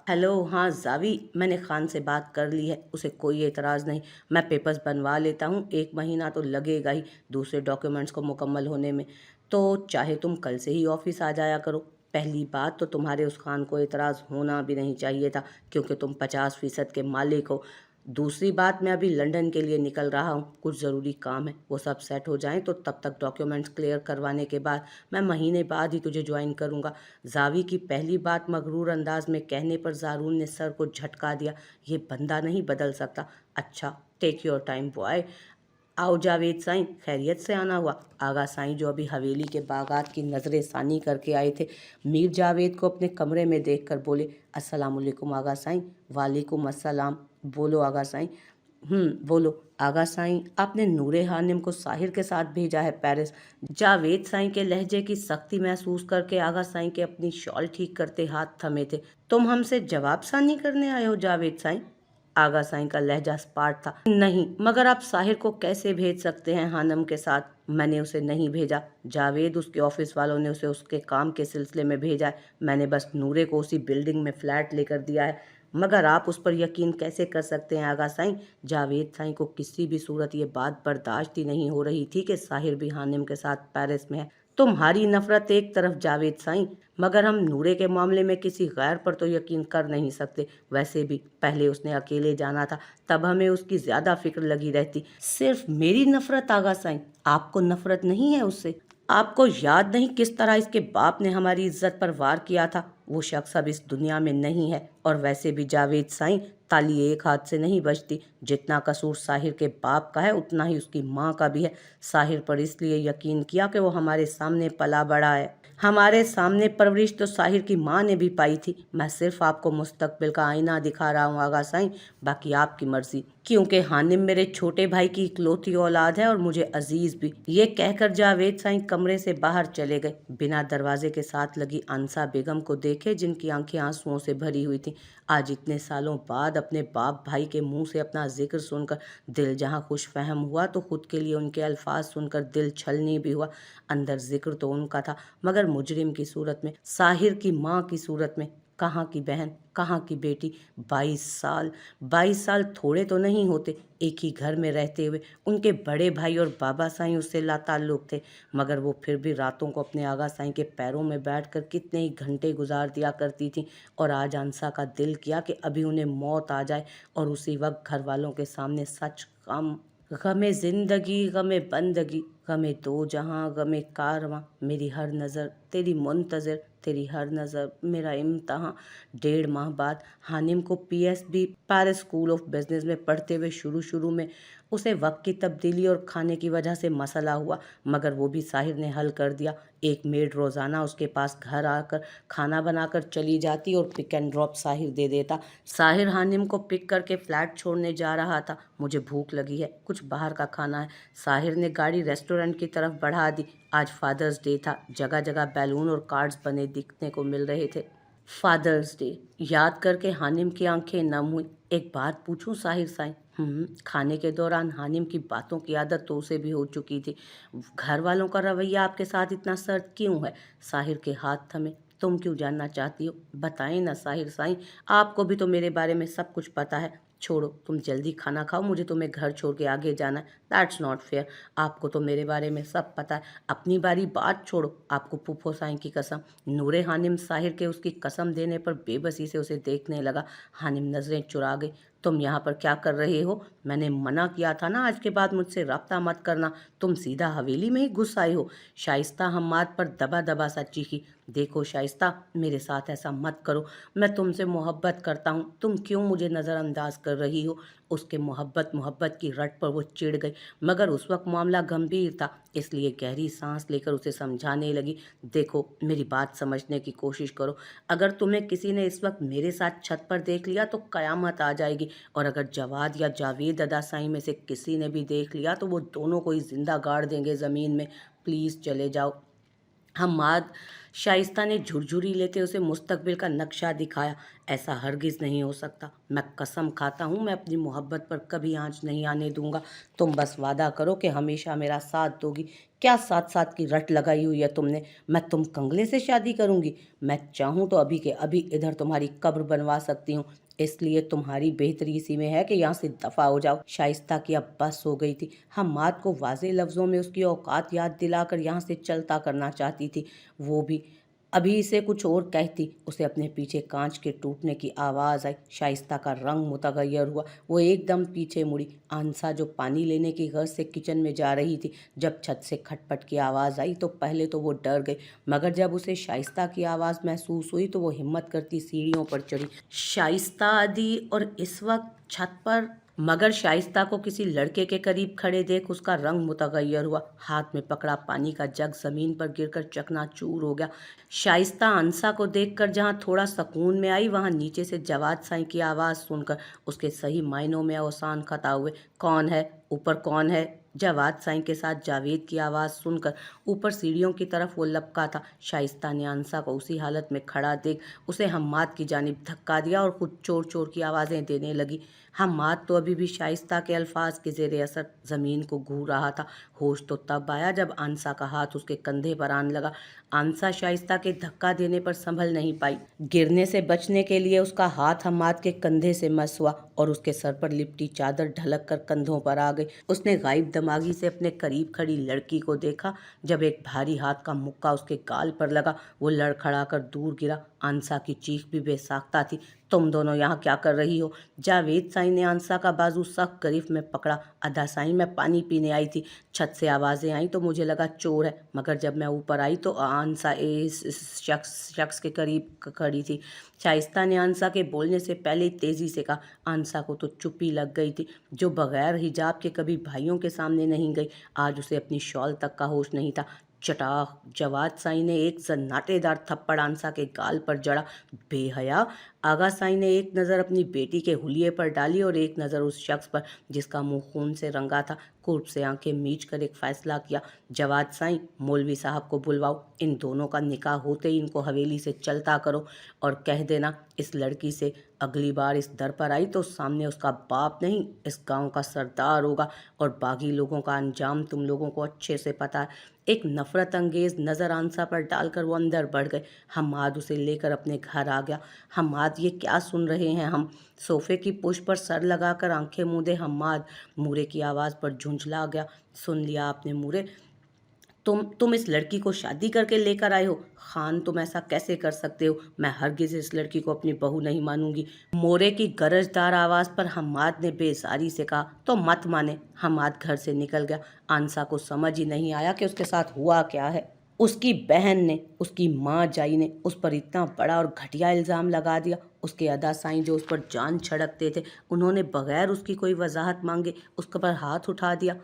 Hello, हाँ Xavi, मैंने खान से बात कर ली है, उसे कोई एतराज़ नहीं। मैं पेपर्स बनवा लेता हूँ, 1 महीना तो लगेगा ही दूसरे डॉक्यूमेंट्स को मुकम्मल होने में। तो चाहे तुम कल से ही ऑफिस आ जाया करो। पहली बात तो तुम्हारे उस खान को एतराज़ होना भी नहीं चाहिए था, क्योंकि तुम 50% के मालिक हो। दूसरी बात, मैं अभी लंदन के लिए निकल रहा हूँ, कुछ ज़रूरी काम है, वो सब सेट हो जाएं तो तब तक डॉक्यूमेंट्स क्लियर करवाने के बाद मैं महीने बाद ही तुझे ज्वाइन करूँगा। जावी की पहली बात मगरूर अंदाज में कहने पर जारून ने सर को झटका दिया। ये बंदा नहीं बदल सकता। अच्छा, टेक योर टाइम बॉय। आओ जावेद साईं, खैरियत से आना हुआ। आगा साईं जो अभी हवेली के बागात की नजरे सानी करके आए थे, मीर जावेद को अपने कमरे में देखकर बोले, अस्सलाम वालेकुम आगा साईं। वालेकुम अस्सलाम। बोलो आगा साईं। बोलो आगा साईं, आपने नूरे हानिम को साहिर के साथ भेजा है पेरिस। जावेद साईं के लहजे की सख्ती महसूस करके आगा साईं के अपनी शॉल ठीक करते हाथ थमे थे। तुम हमसे जवाब सानी करने आए हो जावेद साईं? आगा साईं का लहजा स्पार्ट था। नहीं, मगर आप साहिर को कैसे भेज सकते हैं हानम के साथ? मैंने उसे नहीं भेजा जावेद, उसके ऑफिस वालों ने उसे उसके काम के सिलसिले में भेजा है। मैंने बस नूरे को उसी बिल्डिंग में फ्लैट लेकर दिया है। मगर आप उस पर यकीन कैसे कर सकते हैं आगा साईं? जावेद साईं को किसी भी सूरत ये बात बर्दाश्त ही नहीं हो रही थी कि साहिर भी हानिम के साथ पेरिस में है। तुम्हारी नफरत एक तरफ जावेद साईं, मगर हम नूरे के मामले में किसी गैर पर तो यकीन कर नहीं सकते। वैसे भी पहले उसने अकेले जाना था, तब हमें उसकी ज्यादा फिक्र लगी रहती। सिर्फ मेरी नफरत आगा साईं? आपको नफरत नहीं है उससे? आपको याद नहीं किस तरह इसके बाप ने हमारी इज्जत पर वार किया था? वो शख्स अब इस दुनिया में नहीं है। और वैसे भी जावेद साईं, ताली एक हाथ से नहीं बजती। जितना कसूर साहिर के बाप का है, उतना ही उसकी माँ का भी है। साहिर पर इसलिए यकीन किया कि वो हमारे सामने पला बड़ा है। हमारे सामने परवरिश तो साहिर की माँ ने भी पाई थी। मैं सिर्फ आपको मुस्तकबिल का आईना दिखा रहा हूँ आगा साईं, बाकी आपकी मर्जी। क्योंकि हानिम मेरे छोटे भाई की इकलौती औलाद है और मुझे अजीज भी। ये कहकर जावेद साईं कमरे से बाहर चले गए, बिना दरवाजे के साथ लगी अंसा बेगम को देखे, जिनकी आंखें आंसुओं से भरी हुई थी। आज इतने सालों बाद अपने बाप भाई के मुंह से अपना जिक्र सुनकर दिल जहां खुश फहम हुआ, तो खुद के लिए उनके अल्फाज सुनकर दिल छलनी भी हुआ। अंदर जिक्र तो उनका था, मगर मुजरिम की सूरत में, साहिर की माँ की सूरत में। कहाँ की बहन, कहाँ की बेटी। 22 साल, 22 साल थोड़े तो नहीं होते। एक ही घर में रहते हुए उनके बड़े भाई और बाबा साईं उससे लाताल्लुक थे, मगर वो फिर भी रातों को अपने आगा साईं के पैरों में बैठकर कितने ही घंटे गुजार दिया करती थी। और आज अंसा का दिल किया कि अभी उन्हें मौत आ जाए और उसी वक्त घर वालों के सामने सच गम, गमे जिंदगी, गमे बंदगी, गमे दो जहां, गमे कारवां, मेरी हर नज़र तेरी मुंतज़िर, तेरी हर नज़र मेरा इम्तहां। 1.5 माह बाद हानिम को PSB Paris school of business में पढ़ते हुए शुरू शुरू में उसे वक्त की तब्दीली और खाने की वजह से मसला हुआ, मगर वो भी साहिर ने हल कर दिया। एक मेड रोज़ाना उसके पास घर आकर खाना बनाकर चली जाती और पिक एंड ड्रॉप साहिर दे देता। साहिर हानिम को पिक करके फ्लैट छोड़ने जा रहा था। मुझे भूख लगी है, कुछ बाहर का खाना है। साहिर ने गाड़ी रेस्टोरेंट की तरफ बढ़ा दी। आज फादर्स डे था, जगह जगह बैलून और कार्ड्स बने दिखने को मिल रहे थे। फादर्स डे याद करके हानिम की आंखें नम हुई। एक बात पूछूं साहिर साईं? खाने के दौरान हानिम की बातों की आदत तो उसे भी हो चुकी थी। घर वालों का रवैया आपके साथ इतना सख्त क्यों है? साहिर के हाथ थमे। तुम क्यों जानना चाहती हो? बताएं ना साहिर साईं, आपको भी तो मेरे बारे में सब कुछ पता है। छोड़ो, तुम जल्दी खाना खाओ, मुझे तुम्हें घर छोड़ के आगे जाना है। That's not fair. आपको तो मेरे बारे में सब पता है। अपनी बारी बात छोड़ो, आपको फूफो साईं की कसम। नूरे हानिम साहिर के उसकी कसम देने पर बेबसी से उसे देखने लगा। हानिम नजरें चुरा गई। तुम यहाँ पर क्या कर रहे हो? मैंने मना किया था ना, आज के बाद मुझसे रब्ता मत करना। तुम सीधा हवेली में ही घुस आए हो। शाइस्ता हम्माद पर दबा दबा सा चीखी। देखो शाइस्ता, मेरे साथ ऐसा मत करो। मैं तुमसे मोहब्बत करता हूँ, तुम क्यों मुझे नज़रअंदाज कर रही हो? उसके मोहब्बत मोहब्बत की रट पर वो चिढ़ गई, मगर उस वक्त मामला गंभीर था, इसलिए गहरी सांस लेकर उसे समझाने लगी। देखो, मेरी बात समझने की कोशिश करो। अगर तुम्हें किसी ने इस वक्त मेरे साथ छत पर देख लिया तो कयामत आ जाएगी, और अगर जवाद या जावेद अदा साईं में से किसी ने भी देख लिया तो वो दोनों को ही जिंदा गाड़ देंगे ज़मीन में। प्लीज़ चले जाओ। हम्माद शाइस्ता ने झुरझुरी लेते उसे मुस्तकबिल का नक्शा दिखाया। ऐसा हरगिज़ नहीं हो सकता। मैं कसम खाता हूँ मैं अपनी मोहब्बत पर कभी आँच नहीं आने दूंगा। तुम बस वादा करो कि हमेशा मेरा साथ दोगी। क्या साथ साथ की रट लगाई हुई है तुमने? मैं तुम कंगले से शादी करूंगी? मैं चाहूँ तो अभी के अभी इधर तुम्हारी कब्र बनवा सकती हूँ। इसलिए तुम्हारी बेहतरी इसी में है कि यहाँ से दफा हो जाओ। शाइस्ता की अब बस हो गई थी। हम्माद को वाज़े लफ्ज़ों में उसकी औकात याद दिलाकर यहाँ से चलता करना चाहती थी। वो भी अभी इसे कुछ और कहती, उसे अपने पीछे कांच के टूटने की आवाज़ आई। शाइस्ता का रंग मुतगय्यर हुआ। वो एकदम पीछे मुड़ी। आंसा जो पानी लेने की गर्ज से किचन में जा रही थी, जब छत से खटपट की आवाज़ आई तो पहले तो वो डर गई, मगर जब उसे शाइस्ता की आवाज़ महसूस हुई तो वो हिम्मत करती सीढ़ियों पर चढ़ी। शाइस्ता आदि और इस वक्त छत पर, मगर शाइस्ता को किसी लड़के के करीब खड़े देख उसका रंग मुतगय्यर हुआ। हाथ में पकड़ा पानी का जग ज़मीन पर गिरकर चकनाचूर हो गया। शाइस्ता अंसा को देखकर जहाँ थोड़ा सकून में आई, वहाँ नीचे से जवाद साईं की आवाज़ सुनकर उसके सही मायनों में अवसान खता हुए, कौन है ऊपर, कौन है? जवाद साईं के साथ जावेद की आवाज़ सुनकर ऊपर सीढ़ियों की तरफ वो लपका था। शाइस्ता ने अंसा को उसी हालत में खड़ा देख उसे हम्माद की जानिब धक्का दिया और खुद चोर चोर की आवाज़ें देने लगी। हम्माद तो अभी भी शाइस्ता के अल्फाज के ज़ेरे असर ज़मीन को घूर रहा था। होश तो तब आया जब आंसा का हाथ उसके कंधे पर आने लगा। आंसा शाइस्ता के धक्का देने पर संभल नहीं पाई। गिरने से बचने के लिए उसका हाथ हम्माद के कंधे से मस हुआ और उसके सर पर लिपटी चादर ढलक कर कंधों पर आ गई। उसने गायब दिमागी से अपने करीब खड़ी लड़की को देखा। जब एक भारी हाथ का मुक्का उसके गाल पर लगा, वो लड़खड़ाकर दूर गिरा। आंसा की चीख भी बेसाख्ता थी। तुम दोनों यहाँ क्या कर रही हो? जावेद साईं ने आंसा का बाजू सख्त करीफ में पकड़ा। अदा साईं, मैं पानी पीने आई थी। छत से आवाज़ें आई तो मुझे लगा चोर है, मगर जब मैं ऊपर आई तो आंसा इस शख्स के करीब खड़ी थी। शाइस्ता ने आंसा के बोलने से पहले तेज़ी से कहा। आंसा को तो चुप्पी लग गई थी, जो बगैर हिजाब के कभी भाइयों के सामने नहीं गई। आज उसे अपनी शॉल तक का होश नहीं था। चटाक! जवाद साईं ने एक सन्नाटेदार थप्पड़ आंसा के गाल पर जड़ा। बेहया! आगा साईं ने एक नज़र अपनी बेटी के हुलिये पर डाली और एक नज़र उस शख्स पर जिसका मुंह खून से रंगा था। कुर्ब से आंखें मीच कर एक फैसला किया। जवाद साईं, मौलवी साहब को बुलवाओ। इन दोनों का निकाह होते ही इनको हवेली से चलता करो और कह देना इस लड़की से अगली बार इस दर पर आई तो सामने उसका बाप नहीं, इस गांव का सरदार होगा। और बागी लोगों का अंजाम तुम लोगों को अच्छे से पता है। एक नफरत अंगेज नज़र आंसा पर डालकर वो अंदर बढ़ गए। हम्माद उसे लेकर अपने घर आ गया। हम्माद, ये क्या सुन रहे हैं हम? सोफे की पुष्ट पर सर लगाकर आंखें मूंदे हम्माद मूरे की आवाज़ पर झुंझला गया। सुन लिया आपने मूरे? तुम इस लड़की को शादी करके लेकर आए हो? खान, तुम ऐसा कैसे कर सकते हो? मैं हरगिज़ इस लड़की को अपनी बहू नहीं मानूंगी। मोरे की गरजदार आवाज़ पर हम्माद ने बेसारी से कहा। तो मत माने। हम्माद घर से निकल गया। आंसा को समझ ही नहीं आया कि उसके साथ हुआ क्या है। उसकी बहन ने, उसकी माँ जाई ने उस पर इतना बड़ा और घटिया इल्ज़ाम लगा दिया। उसके अदा साईं जो उस पर जान छिड़कते थे, उन्होंने बगैर उसकी कोई वजाहत मांगे उस पर हाथ उठा दिया।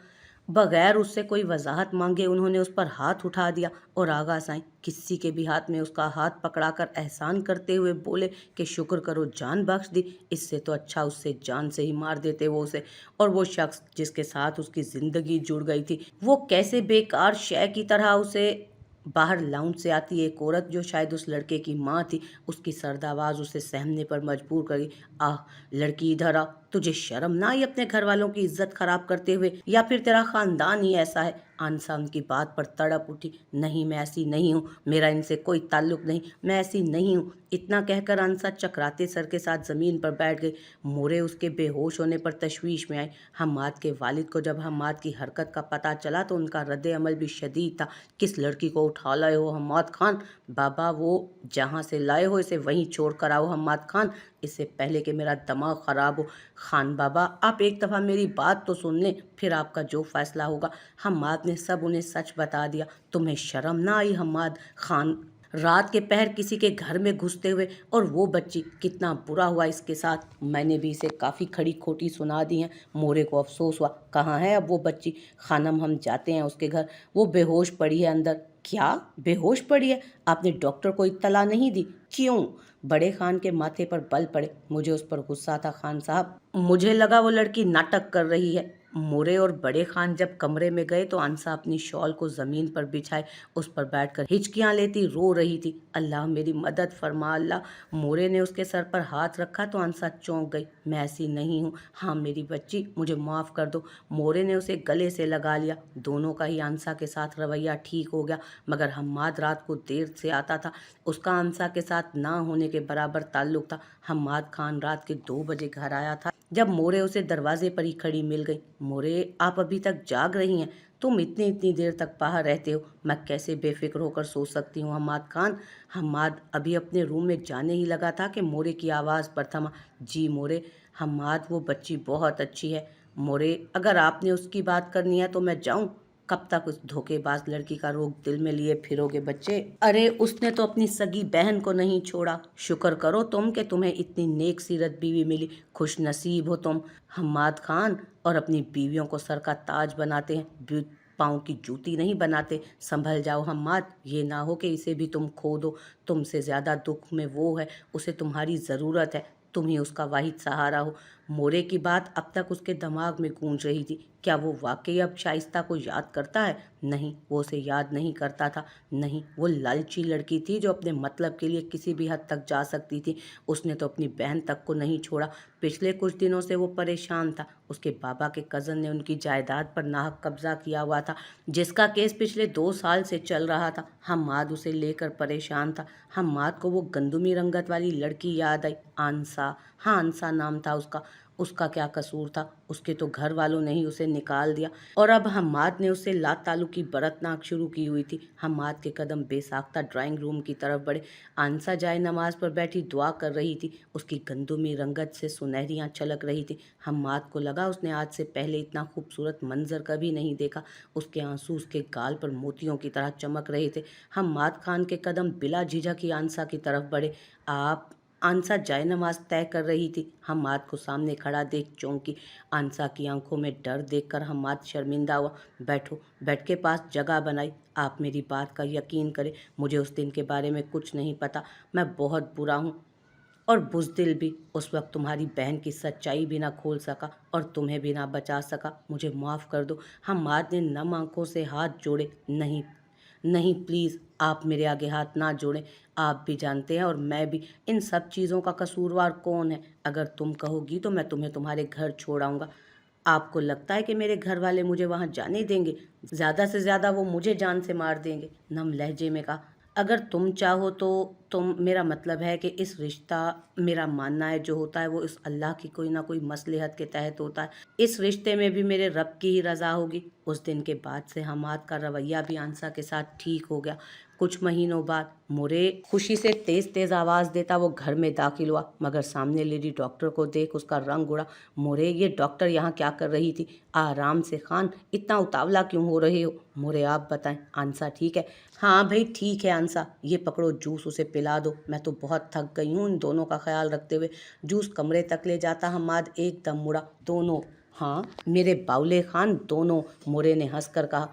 बगैर उससे कोई वजाहत मांगे उन्होंने उस पर हाथ उठा दिया। और आगा साईं किसी के भी हाथ में उसका हाथ पकड़ाकर एहसान करते हुए बोले कि शुक्र करो जान बख्श दी। इससे तो अच्छा उससे जान से ही मार देते वो उसे। और वो शख्स जिसके साथ उसकी ज़िंदगी जुड़ गई थी, वो कैसे बेकार शय की तरह उसे बाहर लाउंज से आती एक औरत जो शायद उस लड़के की माँ थी, उसकी सर्द आवाज़ उसे सहमने पर मजबूर करी। आह लड़की, इधर आ। तुझे शर्म ना आई अपने घर वालों की इज्जत खराब करते हुए? या फिर तेरा खानदान ही ऐसा है? आंसा उनकी बात पर तड़प उठी। नहीं, मैं ऐसी नहीं हूँ, मेरा इनसे कोई ताल्लुक नहीं, मैं ऐसी नहीं हूँ। इतना कहकर आंसा चकराते सर के साथ ज़मीन पर बैठ गई। मोरे उसके बेहोश होने पर तशवीश में आए। हम्माद के वालिद को जब हम्माद की हरकत का पता चला तो उनका रद्द अमल भी शदीद था। किस लड़की को उठा लाए हो हम्माद खान? बाबा, वो जहाँ से लाए हो इसे वहीं छोड़ कर आओ हम्माद खान, इससे पहले कि मेरा दिमाग ख़राब हो। खान बाबा, आप एक दफ़ा मेरी बात तो सुन लें, फिर आपका जो फैसला होगा। हम्माद ने सब उन्हें सच बता दिया। तुम्हें शर्म ना आई हम्माद खान? रात के पहर किसी के घर में घुसते हुए, और वो बच्ची, कितना बुरा हुआ इसके साथ। मैंने भी इसे काफ़ी खड़ी खोटी सुना दी हैं। मोरे को अफसोस हुआ। कहाँ है अब वो बच्ची? खानम, हम जाते हैं उसके घर। वो बेहोश पड़ी है अंदर। क्या बेहोश पड़ी है? आपने डॉक्टर को इत्तला नहीं दी? क्यों? बड़े खान के माथे पर बल पड़े। मुझे उस पर गुस्सा था खान साहब। मुझे लगा वो लड़की नाटक कर रही है। मोरे और बड़े खान जब कमरे में गए तो अंसा अपनी शॉल को ज़मीन पर बिछाए उस पर बैठकर हिचकियां लेती रो रही थी। अल्लाह मेरी मदद फरमा अल्लाह। मोरे ने उसके सर पर हाथ रखा तो अंसा चौंक गई। मैं ऐसी नहीं हूँ, हाँ मेरी बच्ची, मुझे माफ़ कर दो। मोरे ने उसे गले से लगा लिया। दोनों का ही अंसा के साथ रवैया ठीक हो गया, मगर हम्माद रात को देर से आता था। उसका अंसा के साथ ना होने के बराबर ताल्लुक था। हम्माद खान रात के 2 बजे घर आया था जब मोरे उसे दरवाजे पर ही खड़ी मिल गई। मोरे, आप अभी तक जाग रही हैं? तुम इतनी इतनी देर तक बाहर रहते हो, मैं कैसे बेफिक्र होकर सो सकती हूँ हम्माद खान। हम्माद अभी अपने रूम में जाने ही लगा था कि मोरे की आवाज़ पर थमा। जी मोरे। हम्माद, वो बच्ची बहुत अच्छी है। मोरे, अगर आपने उसकी बात करनी है तो मैं जाऊँ? कब तक उस धोखेबाज लड़की का रोग दिल में लिए फिरोगे बच्चे? अरे उसने तो अपनी सगी बहन को नहीं छोड़ा। शुक्र करो तुम कि तुम्हें इतनी नेक सीरत बीवी मिली। खुश नसीब हो तुम। हम्माद खान और अपनी बीवियों को सर का ताज बनाते हैं, पाँव की जूती नहीं बनाते। संभल जाओ हम्माद, ये ना हो कि इसे भी तुम खो दो। तुमसे ज़्यादा दुख में वो है, उसे तुम्हारी ज़रूरत है। तुम ही उसका वाहिद सहारा हो। मोरे की बात अब तक उसके दिमाग में गूंज रही थी। क्या वो वाकई अब शाइस्ता को याद करता है? नहीं, वो उसे याद नहीं करता था। नहीं, वो लालची लड़की थी जो अपने मतलब के लिए किसी भी हद तक जा सकती थी। उसने तो अपनी बहन तक को नहीं छोड़ा। पिछले कुछ दिनों से वो परेशान था। उसके बाबा के कज़न ने उनकी जायदाद पर नाहक कब्जा किया हुआ था, जिसका केस पिछले 2 साल से चल रहा था। हम्माद उसे लेकर परेशान था। हम्माद को वो गंदुमी रंगत वाली लड़की याद आई, आंसा। हाँ, आंसा नाम था उसका। उसका क्या कसूर था? उसके तो घर वालों ने ही उसे निकाल दिया और अब हम्माद ने उससे लाताल्लुकी बरतनाक शुरू की हुई थी। हम्माद के कदम बेसाख्ता ड्राइंग रूम की तरफ बढ़े। आंसा जाए नमाज पर बैठी दुआ कर रही थी। उसकी गंदुमी रंगत से सुनहरियाँ छलक रही थी। हम्माद को लगा उसने आज से पहले इतना खूबसूरत मंजर कभी नहीं देखा। उसके आंसू उसके गाल पर मोतियों की तरह चमक रहे थे। हम्माद खान के कदम बिला झिझक ही आंसा की तरफ बढ़े। आप? आंसा जाए नमाज तय कर रही थी। हम्माद को सामने खड़ा देख चौंकी। आंसा की आंखों में डर देखकर हम्माद शर्मिंदा हुआ। बैठो। बेड के पास जगह बनाई। आप मेरी बात का यकीन करें, मुझे उस दिन के बारे में कुछ नहीं पता। मैं बहुत बुरा हूँ और बुज़दिल भी। उस वक्त तुम्हारी बहन की सच्चाई भी ना खोल सका और तुम्हें भी ना बचा सका। मुझे माफ़ कर दो। हम्माद ने नम आंखों से हाथ जोड़े। नहीं, नहीं, प्लीज़ आप मेरे आगे हाथ ना जोड़ें। आप भी जानते हैं और मैं भी, इन सब चीज़ों का कसूरवार कौन है? अगर तुम कहोगी तो मैं तुम्हें तुम्हारे घर छोड़ आऊँगा। आपको लगता है कि मेरे घर वाले मुझे वहाँ जाने देंगे? ज़्यादा से ज़्यादा वो मुझे जान से मार देंगे। नम लहजे में कहा। अगर तुम चाहो तो तुम, मेरा मतलब है कि इस रिश्ता, मेरा मानना है जो होता है वो इस अल्लाह की कोई ना कोई मसलहत के तहत होता है। इस रिश्ते में भी मेरे रब की ही रज़ा होगी। उस दिन के बाद से हमाद का रवैया भी आंसा के साथ ठीक हो गया। कुछ महीनों बाद मोरे खुशी से तेज़ तेज़ आवाज़ देता वो घर में दाखिल हुआ, मगर सामने लेडी डॉक्टर को देख उसका रंग उड़ा। मोरे, ये डॉक्टर यहाँ क्या कर रही थी? आराम से खान, इतना उतावला क्यों हो रहे हो? मोरे, आप बताएं, आंसा ठीक है? हाँ भाई ठीक है आंसा, ये पकड़ो जूस, उसे पिला दो। मैं तो बहुत थक गई हूँ इन दोनों का ख्याल रखते हुए। जूस कमरे तक ले जाता हम्माद एकदम मुड़ा। दोनों? हाँ मेरे बाउले खान, दोनों, मोरे ने हंसकर कहा।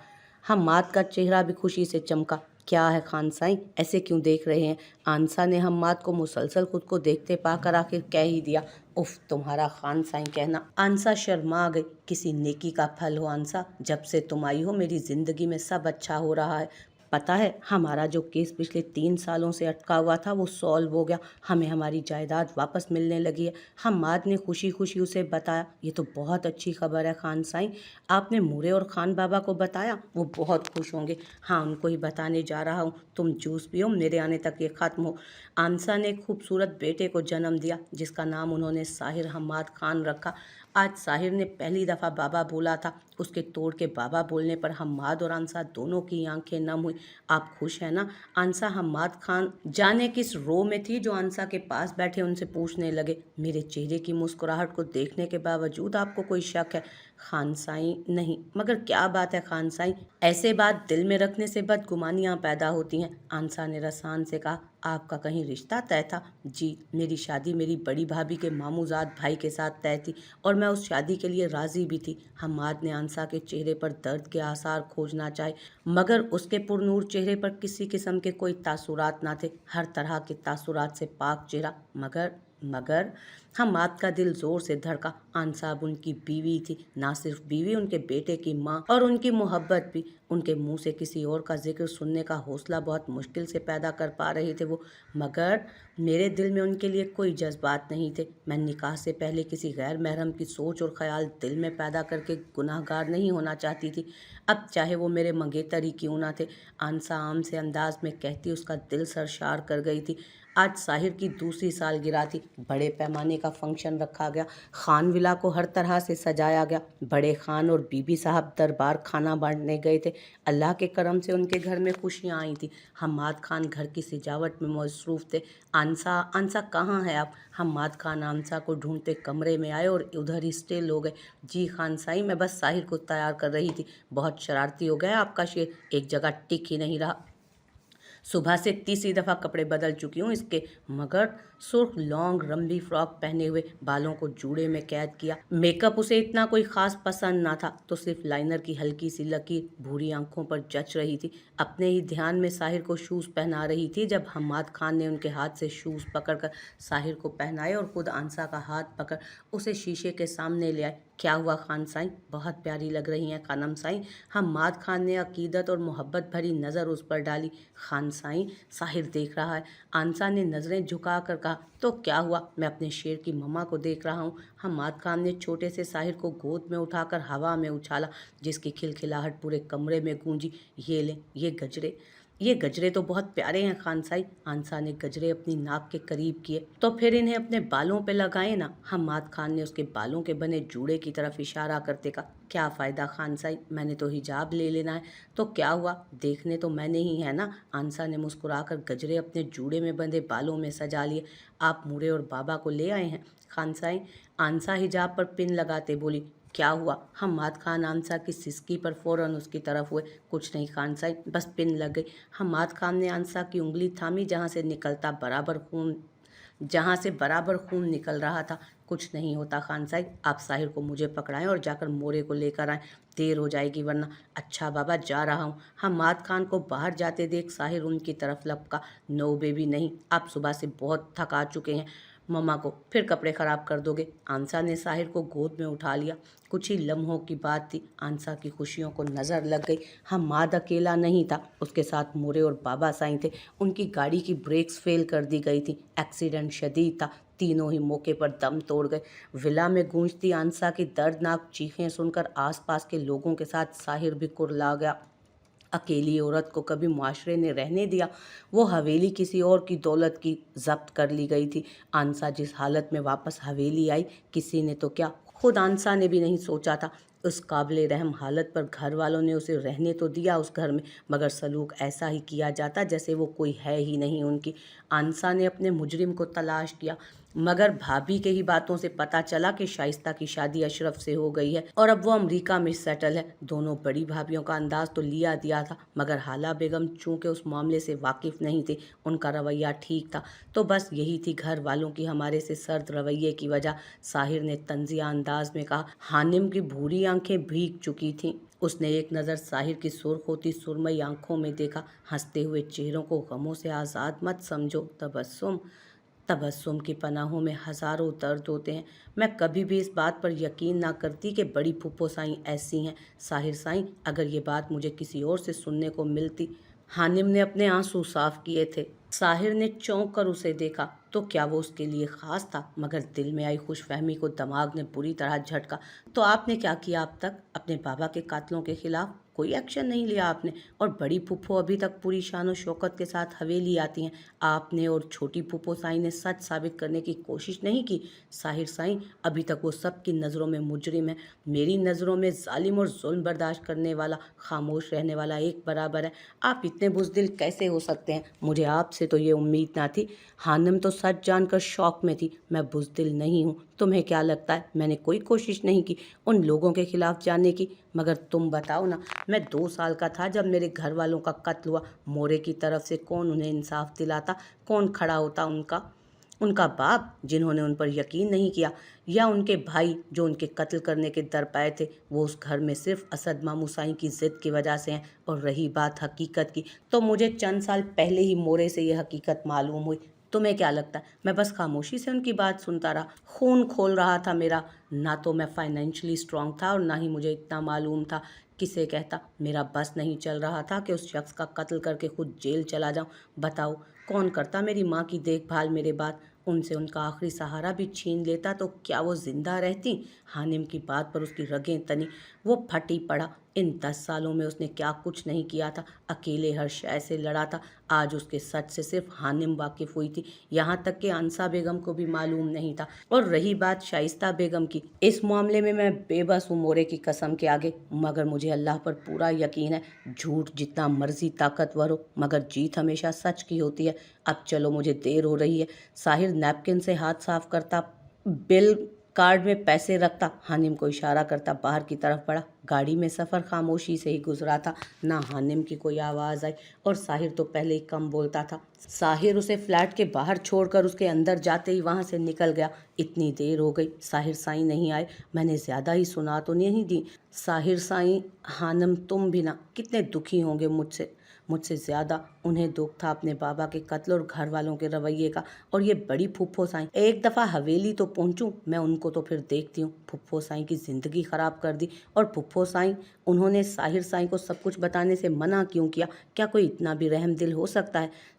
हम्माद का चेहरा भी खुशी से चमका। क्या है खान साईं, ऐसे क्यों देख रहे हैं? आंसा ने हम्माद को मुसलसल खुद को देखते पाकर आखिर कह ही दिया। उफ, तुम्हारा खान साईं कहना। आंसा शर्मा गई। किसी नेकी का फल हो आंसा, जब से तुम आई हो मेरी जिंदगी में सब अच्छा हो रहा है। पता है, हमारा जो केस पिछले 3 सालों से अटका हुआ था वो सॉल्व हो गया। हमें हमारी जायदाद वापस मिलने लगी है। हम्माद ने खुशी खुशी उसे बताया। ये तो बहुत अच्छी खबर है खान साईं। आपने मोरे और खान बाबा को बताया? वो बहुत खुश होंगे। हाँ, उनको ही बताने जा रहा हूँ। तुम जूस पियो, मेरे आने तक ये ख़त्म हो। आंसा ने खूबसूरत बेटे को जन्म दिया, जिसका नाम उन्होंने साहिर हम्माद खान रखा। आज साहिर ने पहली दफ़ा बाबा बोला था। उसके तोड़ के बाबा बोलने पर हम्माद और आंसा दोनों की आंखें नम हुई। आप खुश हैं ना? आंसा हम्माद खान जाने किस रो में थी जो आंसा के पास बैठे उनसे पूछने लगे। मेरे चेहरे की मुस्कुराहट को देखने के बावजूद आपको कोई शक है? खान साईं, नहीं, मगर क्या बात है खान साईं, ऐसे बात दिल में रखने से बदगुमानियाँ पैदा होती हैं। आंसा ने रसान से कहा। आपका कहीं रिश्ता तय था? जी, मेरी शादी मेरी बड़ी भाभी के मामूजाद भाई के साथ तय थी और मैं उस शादी के लिए राज़ी भी थी। हम्माद ने आंसा के चेहरे पर दर्द के आसार खोजना चाहे, मगर उसके पुरनूर चेहरे पर किसी किस्म के कोई तासुरात ना थे। हर तरह के तासुरात से पाक चेहरा। मगर मगर हम्माद का दिल जोर से धड़का। आन साहब उनकी बीवी थी, ना सिर्फ बीवी, उनके बेटे की माँ, और उनकी मोहब्बत भी। उनके मुंह से किसी और का जिक्र सुनने का हौसला बहुत मुश्किल से पैदा कर पा रहे थे वो, मगर मेरे दिल में उनके लिए कोई जज्बात नहीं थे। मैं निकाह से पहले किसी गैर महरम की सोच और ख्याल दिल में पैदा करके गुनाहगार नहीं होना चाहती थी। अब चाहे वो मेरे मंगेतर ही क्यों ना थे। आनसा आम से अंदाज में कहती उसका दिल सरशार कर गई थी। आज साहिर की दूसरी सालगिरह थी। बड़े पैमाने का फंक्शन रखा गया। खान विला को हर तरह से सजाया गया। बड़े खान और बीबी साहब दरबार खाना बांटने गए थे। अल्लाह के करम से उनके घर में खुशियाँ आई थी। हम्माद खान घर की सजावट में मसरूफ़ थे। आनसा आनसा कहाँ है आप? हम्माद खान आनसा को ढूंढते कमरे में आए और उधर ही स्टिल हो गए। जी खान साईं, मैं बस साहिर को तैयार कर रही थी। बहुत शरारती हो गया आपका शेर, एक जगह टिक ही नहीं रहा। सुबह से तीसरी दफ़ा कपड़े बदल चुकी हूँ इसके, मगर सुर्ख लॉन्ग रंबी फ्रॉक पहने हुए, बालों को जूड़े में कैद किया। मेकअप उसे इतना कोई ख़ास पसंद ना था, तो सिर्फ लाइनर की हल्की सी लकीर भूरी आंखों पर जच रही थी। अपने ही ध्यान में साहिर को शूज़ पहना रही थी जब हम्माद खान ने उनके हाथ से शूज़ पकड़कर साहिर को पहनाए और खुद आंसा का हाथ पकड़ उसे शीशे के सामने ले आए। क्या हुआ खान साईं? बहुत प्यारी लग रही हैं खानम साईं। हम्माद खान ने अकीदत और मोहब्बत भरी नज़र उस पर डाली। खान साईं, साहिर देख रहा है। आंसा ने नज़रें झुका कर कहा, तो क्या हुआ? मैं अपने शेर की मम्मा को देख रहा हूँ। हम्माद खान ने छोटे से साहिर को गोद में उठाकर हवा में उछाला, जिसकी खिलखिलाहट पूरे कमरे में गूंजी। ये लें, ये गजरे तो बहुत प्यारे हैं खान साई। आंसा ने गजरे अपनी नाक के करीब किए। तो फिर इन्हें अपने बालों पे लगाए ना। हम्माद खान ने उसके बालों के बने जूड़े की तरफ इशारा करते कहा। क्या फ़ायदा खान साई, मैंने तो हिजाब ले लेना है। तो क्या हुआ, देखने तो मैंने ही है ना। आंसा ने मुस्कुराकर गजरे अपने जूड़े में बंधे बालों में सजा लिए। आप मुरे और बाबा को ले आए हैं खान साई? आंसा हिजाब पर पिन लगाते बोली। क्या हुआ? हम्माद खान आंसा की सिसकी पर फौरन उसकी तरफ हुए। कुछ नहीं खान साहब, बस पिन लग गई। हम्माद खान ने आंसा की उंगली थामी जहाँ से बराबर खून निकल रहा था। कुछ नहीं होता खान साहब, आप साहिर को मुझे पकड़ाएं और जाकर मोरे को लेकर आएं, देर हो जाएगी वरना। अच्छा बाबा, जा रहा हूँ। हम्माद खान को बाहर जाते देख साहिर उनकी तरफ लपका। नो बेबी नहीं, आप सुबह से बहुत थका चुके हैं, मम्मा को फिर कपड़े ख़राब कर दोगे। आंसा ने साहिर को गोद में उठा लिया। कुछ ही लम्हों की बात थी, आंसा की खुशियों को नज़र लग गई। हम्माद अकेला नहीं था, उसके साथ मोरे और बाबा साईं थे। उनकी गाड़ी की ब्रेक्स फेल कर दी गई थी, एक्सीडेंट शदीद था। तीनों ही मौके पर दम तोड़ गए। विला में गूंजती आंसा की दर्दनाक चीखें सुनकर आसपास के लोगों के साथ साहिर भी कुर्ला गया। अकेली औरत को कभी मुआशरे ने रहने दिया? वो हवेली किसी और की दौलत की जब्त कर ली गई थी। आंसा जिस हालत में वापस हवेली आई, किसी ने तो क्या, खुद आंसा ने भी नहीं सोचा था। उस काबिले रहम हालत पर घर वालों ने उसे रहने तो दिया उस घर में, मगर सलूक ऐसा ही किया जाता जैसे वो कोई है ही नहीं उनकी। आंसा ने अपने मुजरिम को तलाश किया, मगर भाभी के ही बातों से पता चला कि शाइस्ता की शादी अशरफ से हो गई है और अब वो अमेरिका में सेटल है। दोनों बड़ी भाभियों का अंदाज तो लिया दिया था, मगर हाला बेगम चूंकि उस मामले से वाकिफ नहीं थी, उनका रवैया ठीक था। तो बस यही थी घर वालों की हमारे से सर्द रवैये की वजह। साहिर ने तंजिया अंदाज में कहा। हानिम की भूरी आंखें भीग चुकी थीं। उसने एक नज़र साहिर की सुर्ख होती सुरमई आंखों में देखा। हंसते हुए चेहरों को गमों से आज़ाद मत समझो, तबस्सुम की पनाहों में हज़ारों दर्द होते हैं। मैं कभी भी इस बात पर यकीन ना करती कि बड़ी फूफो साईं ऐसी हैं। साहिर साईं, अगर ये बात मुझे किसी और से सुनने को मिलती। हानिम ने अपने आंसू साफ किए थे। साहिर ने चौंक कर उसे देखा। तो क्या वो उसके लिए ख़ास था? मगर दिल में आई खुशफहमी को दिमाग ने बुरी तरह झटका। तो आपने क्या किया अब तक? अपने बाबा के कातलों के खिलाफ कोई एक्शन नहीं लिया आपने? और बड़ी फूफो अभी तक पूरी शान और शौकत के साथ हवेली आती हैं। आपने और छोटी फूफो साईं ने सच साबित करने की कोशिश नहीं की? साहिर साईं, अभी तक वो सब की नज़रों में मुजरिम है। मेरी नज़रों में जालिम और जुल्म बर्दाश्त करने वाला, खामोश रहने वाला एक बराबर है। आप इतने बुज़दिल कैसे हो सकते हैं? मुझे आपसे तो ये उम्मीद ना थी। हानिम तो सच जानकर शौक में थी। मैं बुज़दिल नहीं हूँ। तुम्हें क्या लगता है मैंने कोई कोशिश नहीं की उन लोगों के खिलाफ जाने की? मगर तुम बताओ ना, मैं 2 साल का था जब मेरे घर वालों का कत्ल हुआ। मोरे की तरफ से कौन उन्हें इंसाफ दिलाता? कौन खड़ा होता? उनका बाप, जिन्होंने उन पर यकीन नहीं किया, या उनके भाई जो उनके कत्ल करने के दरपाए थे? वो उस घर में सिर्फ असद मामू साईं की ज़िद की वजह से हैं। और रही बात हकीकत की, तो मुझे चंद साल पहले ही मोरे से ये हकीकत मालूम हुई। तुम्हें क्या लगता है मैं बस खामोशी से उनकी बात सुनता रहा? खून खोल रहा था मेरा। ना तो मैं फाइनेंशियली स्ट्रांग था और ना ही मुझे इतना मालूम था किसे कहता। मेरा बस नहीं चल रहा था कि उस शख्स का कत्ल करके खुद जेल चला जाऊं। बताओ कौन करता मेरी माँ की देखभाल मेरे बाद? उनसे उनका आखिरी सहारा भी छीन लेता तो क्या वो जिंदा रहती? हानिम की बात पर उसकी रगें तनी। वो फटी पड़ा। इन 10 सालों में उसने क्या कुछ नहीं किया था। अकेले हर शय से लड़ा था। आज उसके सच से सिर्फ हानिम वाकिफ हुई थी। यहाँ तक कि अंसा बेगम को भी मालूम नहीं था। और रही बात शाइस्ता बेगम की, इस मामले में मैं बेबस हूँ मोरे की कसम के आगे। मगर मुझे अल्लाह पर पूरा यकीन है। झूठ जितना मर्जी ताकतवर हो मगर जीत हमेशा सच की होती है। अब चलो मुझे देर हो रही है। साहिर नैपकिन से हाथ साफ करता, बिल कार्ड में पैसे रखता, हानिम को इशारा करता बाहर की तरफ बढ़ा। गाड़ी में सफ़र खामोशी से ही गुजरा था। ना हानिम की कोई आवाज़ आई और साहिर तो पहले ही कम बोलता था। साहिर उसे फ्लैट के बाहर छोड़कर उसके अंदर जाते ही वहाँ से निकल गया। इतनी देर हो गई, साहिर साईं नहीं आए। मैंने ज़्यादा ही सुना तो नहीं दी? साहिर साईं, हानिम तुम भी ना कितने दुखी होंगे मुझसे मुझसे ज़्यादा उन्हें दुख था अपने बाबा के कत्ल और घर वालों के रवैये का। और ये बड़ी फुफ्फो साईं, एक दफ़ा हवेली तो पहुंचूं मैं उनको तो फिर देखती हूँ। फुफ्फो साईं की ज़िंदगी ख़राब कर दी। और फुफ्फो साईं, उन्होंने साहिर साईं को सब कुछ बताने से मना क्यों किया? क्या कोई इतना भी रहम दिल हो सकता है?